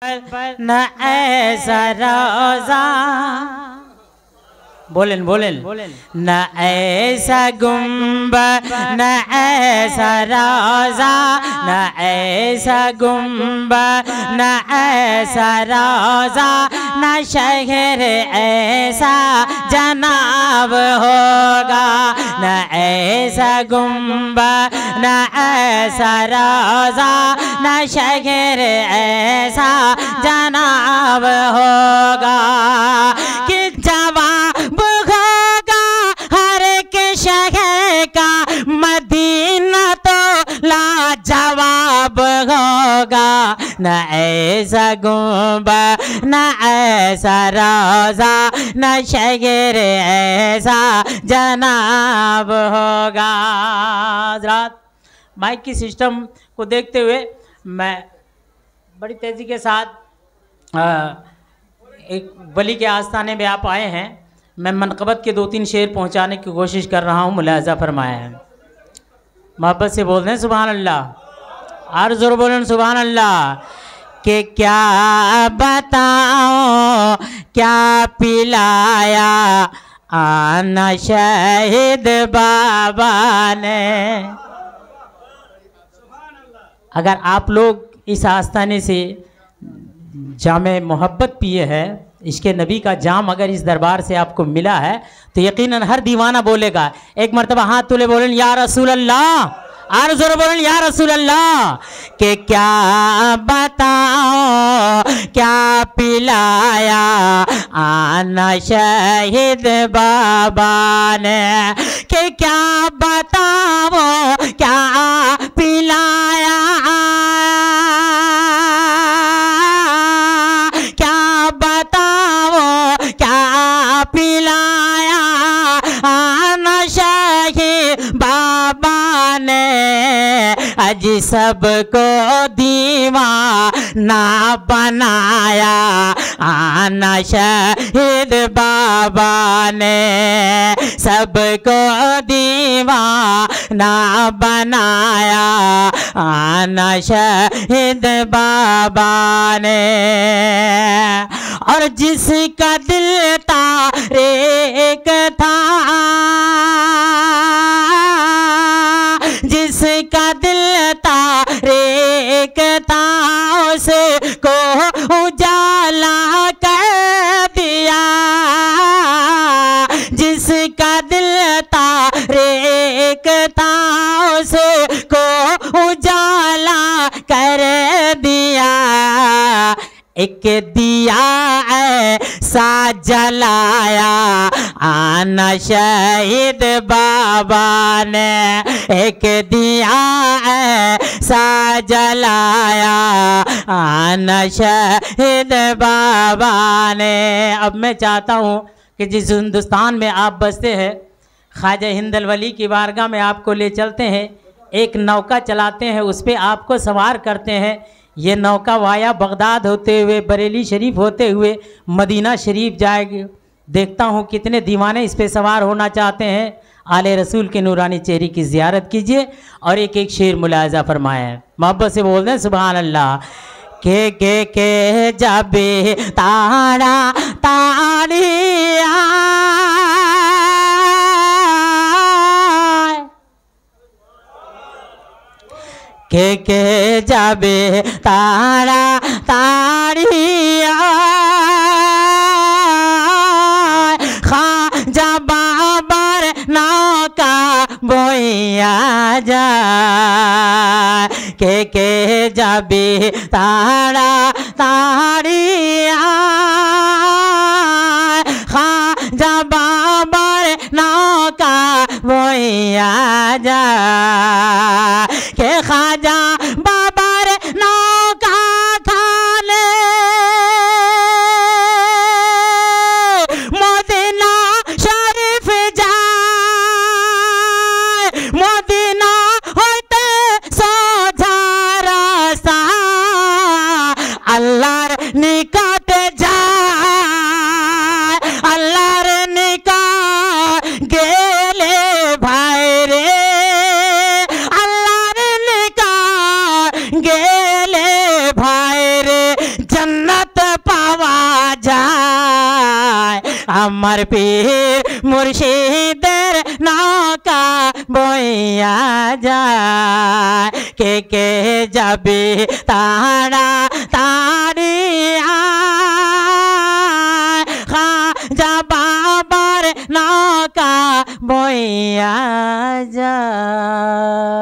न ऐसा रोज़ा, बोलें बोलें, न ऐसा गुंबद, न ऐसा रोज़ा, न ऐसा गुंबद, न ऐसा रोज़ा, न शहर ऐसा जनाब होगा। न ऐसा गुंबद, न ऐसा रोज़ा, न शहर ऐसा जनाब होगा कि जवाब होगा हर एक शहर का, मदीना तो लाजवाब होगा। न ऐसा गुंबद, न ऐसा रोज़ा, न शहर ऐसा जनाब होगा। हज़रात, माइक की सिस्टम को देखते हुए मैं बड़ी तेज़ी के साथ एक वली के आस्थाने में आप आए हैं। मैं मनक़बत के 2-3 शेर पहुंचाने की कोशिश कर रहा हूं, मुलाज़ा फरमाया है। मोहब्बत से बोल दें सुभान अल्लाह, और ज़ोर बोलें सुभान अल्लाह। कि क्या बताओ क्या पिलाया आना शहीद बाबा ने। अगर आप लोग इस आस्थाने से जामे मोहब्बत पिए हैं, इश्क़ नबी का जाम अगर इस दरबार से आपको मिला है, तो यकीनन हर दीवाना बोलेगा, एक मरतबा हाथ तुले बोलें या रसूल अल्लाह, और ज़ोर बोलें या रसूल अल्लाह। कि क्या बताओ क्या पिलाया आना शहीद बाबा ने। कि क्या बताओ क्या पिलाया, क्या बताओ क्या पिलाया आना शहीद बाबा ने। अज सबको दीवाना बनाया आना शहीद बाबा ने। सबको दीवाना बनाया आना शहीद बाबा ने। और जिसका दिल तारीक था, जिसका दिल तारीक था, उसको उजाला कर दिया। जिसका दिल तारीक था, उसको उजाला कर दिया। एक दिया ऐसा जलाया आना शहीद बाबा ने। एक दिया ऐसा जलाया आना शहीद बाबा ने। अब मैं चाहता हूँ कि जिस हिंदुस्तान में आप बसते हैं, ख्वाजा हिंदल वली की बारगाह में आपको ले चलते हैं, एक नौका चलाते हैं, उस पर आपको सवार करते हैं। ये नौका वाया बगदाद होते हुए, बरेली शरीफ होते हुए मदीना शरीफ जाएगी। देखता हूँ कितने दीवाने इस पे सवार होना चाहते हैं। आले रसूल के नूरानी चेहरे की ज़ियारत कीजिए और एक एक शेर मुलाज़ा फरमाएं। मोहब्बत से बोल दें सुभान अल्लाह। के जाबे तारा तारिया, के जाबे तारा तारिया, ख्वाजा बाबर नौका बोया जा। के जाबे तारा तारिया, ख्वाजा बाबर नौका बोया जा। के ख्वाजा बाबर नौका थाने मदीना शरीफ जाए। मदीना होते सोझा रास्ता, अल्लाहर निकट जाए। अल्लाहर निकट गेले भाई रे, गेले भाई रे जन्नत আমার পীর মুর্শিদের নৌকা বইয়া যায় কে কে যাবে তারা তারি খাজা বাবার নৌকা বইয়া যায়।